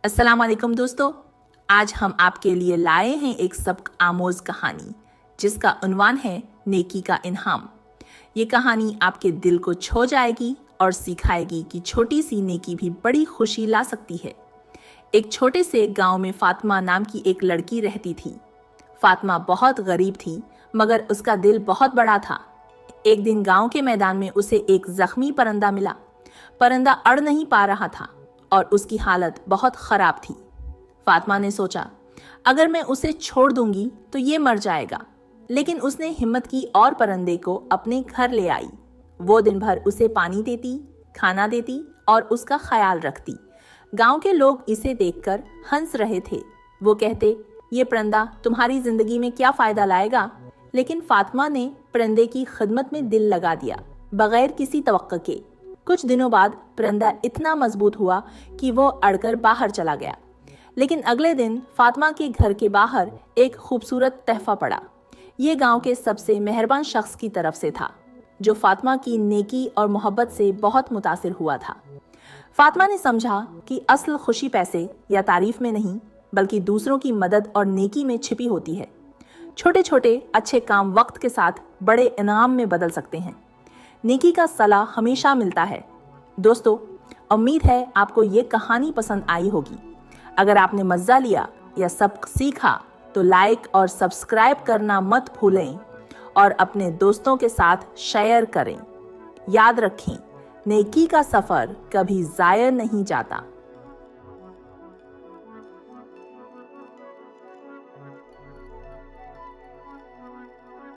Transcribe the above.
अस्सलाम वालेकुम दोस्तों, आज हम आपके लिए लाए हैं एक सबक आमोज कहानी जिसका उन्वान है नेकी का इनाम। ये कहानी आपके दिल को छू जाएगी और सिखाएगी कि छोटी सी नेकी भी बड़ी खुशी ला सकती है। एक छोटे से गांव में फातिमा नाम की एक लड़की रहती थी। फातिमा बहुत गरीब थी मगर उसका दिल बहुत बड़ा था। एक दिन गांव के मैदान में उसे एक जख्मी परिंदा मिला। परिंदा अड़ नहीं पा रहा था और उसकी हालत बहुत खराब थी। फातिमा ने सोचा, अगर मैं उसे छोड़ दूंगी तो ये मर जाएगा। लेकिन उसने हिम्मत की और परिंदे को अपने घर ले आई। वो दिन भर उसे पानी देती, खाना देती और उसका ख्याल रखती। गांव के लोग इसे देखकर हंस रहे थे। वो कहते, ये परिंदा तुम्हारी जिंदगी में क्या फायदा लाएगा? लेकिन फातिमा ने परिंदे की खिदमत में दिल लगा दिया, बगैर किसी तवक्को के। कुछ दिनों बाद परिंदा इतना मजबूत हुआ कि वो अड़कर बाहर चला गया। लेकिन अगले दिन फातिमा के घर के बाहर एक खूबसूरत तहफा पड़ा। ये गांव के सबसे मेहरबान शख्स की तरफ से था, जो फातिमा की नेकी और मोहब्बत से बहुत मुतासिर हुआ था। फातिमा ने समझा कि असल खुशी पैसे या तारीफ में नहीं, बल्कि दूसरों की मदद और नेकी में छिपी होती है। छोटे छोटे अच्छे काम वक्त के साथ बड़े इनाम में बदल सकते हैं। नेकी का सलाह हमेशा मिलता है। दोस्तों, उम्मीद है आपको ये कहानी पसंद आई होगी। अगर आपने मज़ा लिया या सबक सीखा तो लाइक और सब्सक्राइब करना मत भूलें और अपने दोस्तों के साथ शेयर करें। याद रखें, नेकी का सफ़र कभी ज़ाया नहीं जाता।